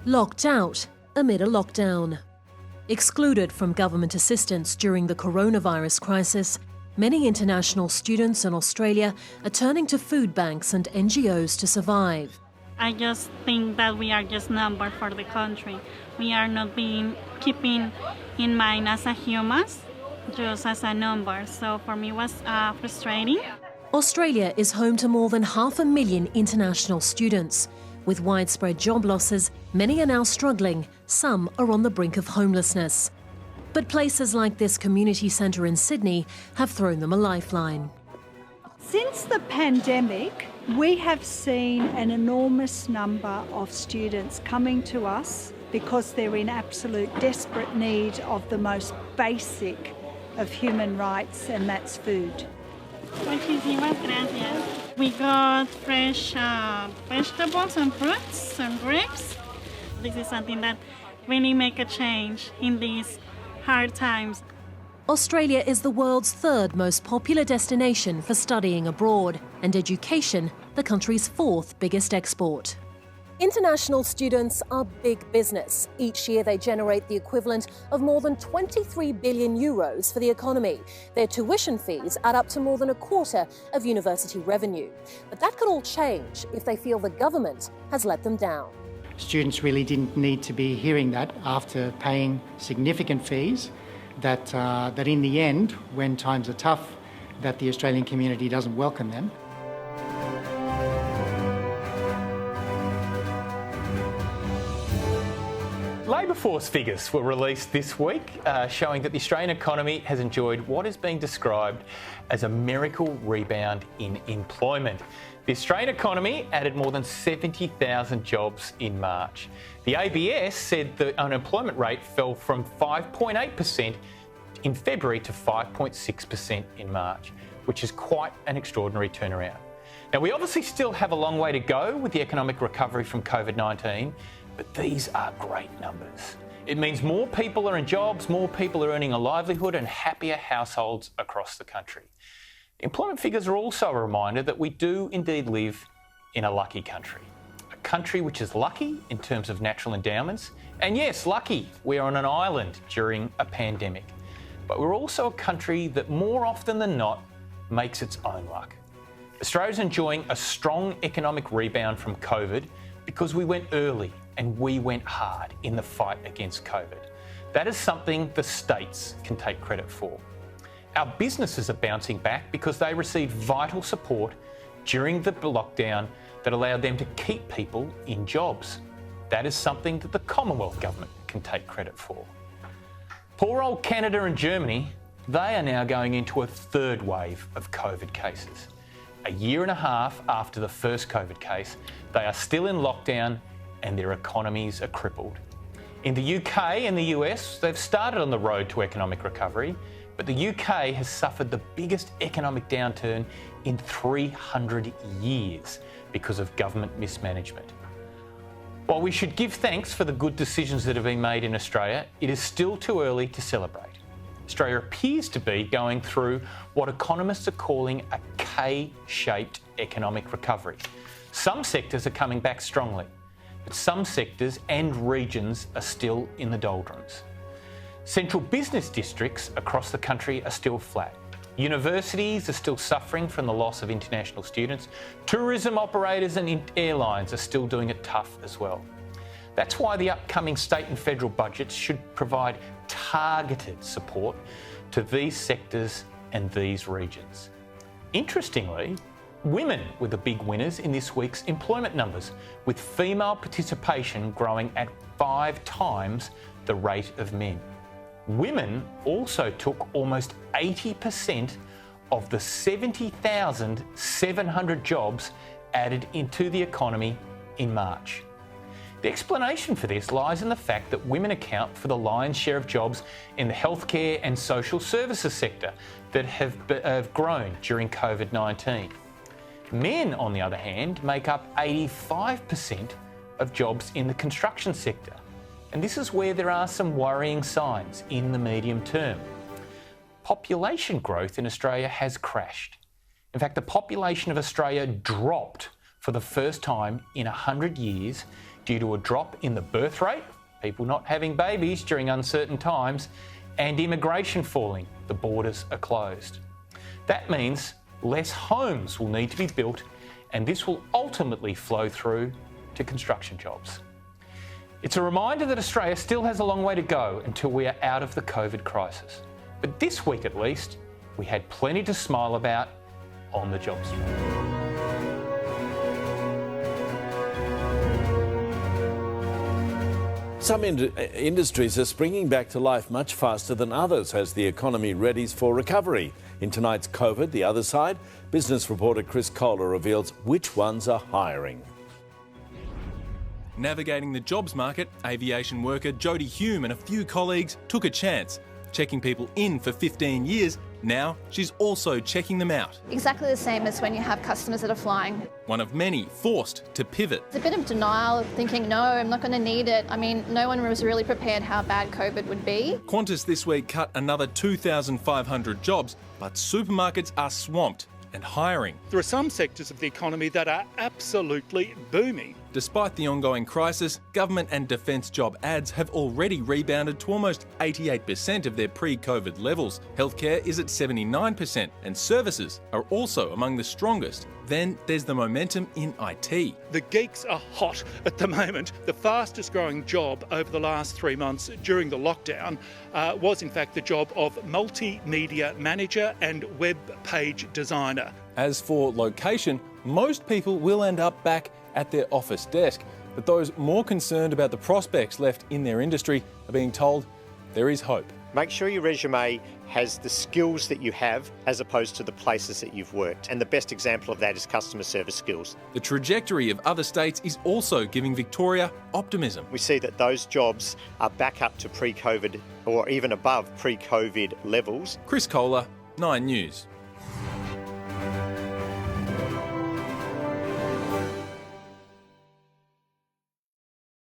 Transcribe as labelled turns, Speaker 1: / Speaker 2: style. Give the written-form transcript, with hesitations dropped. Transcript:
Speaker 1: Locked out amid a lockdown. Excluded from government assistance during the coronavirus crisis, many international students in Australia are turning to food banks and NGOs to survive.
Speaker 2: I just think that we are just number for the country. We are not being keeping in mind as a humans, just as a number. So for me it was frustrating.
Speaker 1: Australia is home to more than 500,000 international students. With widespread job losses, many are now struggling. Some are on the brink of homelessness. But places like this community centre in Sydney have thrown them a lifeline.
Speaker 3: Since the pandemic, we have seen an enormous number of students coming to us because they're in absolute desperate need of the most basic of human rights, and that's food.
Speaker 2: Muchísimas gracias. We got fresh vegetables and fruits and grapes. This is something that really make a change in these hard times.
Speaker 1: Australia is the world's third most popular destination for studying abroad, and education the country's fourth biggest export. International students are big business. Each year they generate the equivalent of more than 23 billion euros for the economy. Their tuition fees add up to more than a quarter of university revenue. But that could all change if they feel the government has let them down.
Speaker 4: Students really didn't need to be hearing that after paying significant fees, that in the end, when times are tough, that the Australian community doesn't welcome them.
Speaker 5: Labour force figures were released this week, showing that the Australian economy has enjoyed what is being described as a miracle rebound in employment. The Australian economy added more than 70,000 jobs in March. The ABS said the unemployment rate fell from 5.8% in February to 5.6% in March, which is quite an extraordinary turnaround. Now, we obviously still have a long way to go with the economic recovery from COVID-19, but these are great numbers. It means more people are in jobs, more people are earning a livelihood, and happier households across the country. Employment figures are also a reminder that we do indeed live in a lucky country. A country which is lucky in terms of natural endowments, and yes, lucky, we are on an island during a pandemic. But we're also a country that more often than not makes its own luck. Australia's enjoying a strong economic rebound from COVID because we went early and we went hard in the fight against COVID. That is something the states can take credit for. Our businesses are bouncing back because they received vital support during the lockdown that allowed them to keep people in jobs. That is something that the Commonwealth Government can take credit for. Poor old Canada and Germany, they are now going into a third wave of COVID cases. A year and a half after the first COVID case, they are still in lockdown and their economies are crippled. In the UK and the US, they've started on the road to economic recovery, but the UK has suffered the biggest economic downturn in 300 years because of government mismanagement. While we should give thanks for the good decisions that have been made in Australia, it is still too early to celebrate. Australia appears to be going through what economists are calling a K-shaped economic recovery. Some sectors are coming back strongly, but some sectors and regions are still in the doldrums. Central business districts across the country are still flat. Universities are still suffering from the loss of international students. Tourism operators and airlines are still doing it tough as well. That's why the upcoming state and federal budgets should provide targeted support to these sectors and these regions. Interestingly, women were the big winners in this week's employment numbers, with female participation growing at 5 times the rate of men. Women also took almost 80% of the 70,700 jobs added into the economy in March. The explanation for this lies in the fact that women account for the lion's share of jobs in the healthcare and social services sector that have grown during COVID-19. Men, on the other hand, make up 85% of jobs in the construction sector. And this is where there are some worrying signs in the medium term. Population growth in Australia has crashed. In fact, the population of Australia dropped for the first time in 100 years due to a drop in the birth rate, people not having babies during uncertain times, and immigration falling. The borders are closed. That means less homes will need to be built, and this will ultimately flow through to construction jobs. It's a reminder that Australia still has a long way to go until we are out of the COVID crisis. But this week at least, we had plenty to smile about on the jobs front.
Speaker 6: Some industries are springing back to life much faster than others as the economy readies for recovery. In tonight's COVID, The Other Side, business reporter Chris Kohler reveals which ones are hiring.
Speaker 7: Navigating the jobs market, aviation worker Jodie Hume and a few colleagues took a chance. Checking people in for 15 years, now she's also checking them out.
Speaker 8: Exactly the same as when you have customers that are flying.
Speaker 7: One of many forced to pivot.
Speaker 8: It's a bit of denial, thinking, no, I'm not going to need it. I mean, no one was really prepared how bad COVID would be.
Speaker 7: Qantas this week cut another 2,500 jobs, but supermarkets are swamped and hiring.
Speaker 9: There are some sectors of the economy that are absolutely booming.
Speaker 7: Despite the ongoing crisis, government and defence job ads have already rebounded to almost 88% of their pre-COVID levels. Healthcare is at 79% and services are also among the strongest. Then there's the momentum in IT.
Speaker 9: The geeks are hot at the moment. The fastest growing job over the last 3 months during the lockdown was in fact the job of multimedia manager and web page designer.
Speaker 7: As for location, most people will end up back at their office desk, but those more concerned about the prospects left in their industry are being told there is hope.
Speaker 10: Make sure your resume has the skills that you have as opposed to the places that you've worked. And the best example of that is customer service skills.
Speaker 7: The trajectory of other states is also giving Victoria optimism.
Speaker 10: We see that those jobs are back up to pre-COVID or even above pre-COVID levels.
Speaker 7: Chris Kohler, 9 News.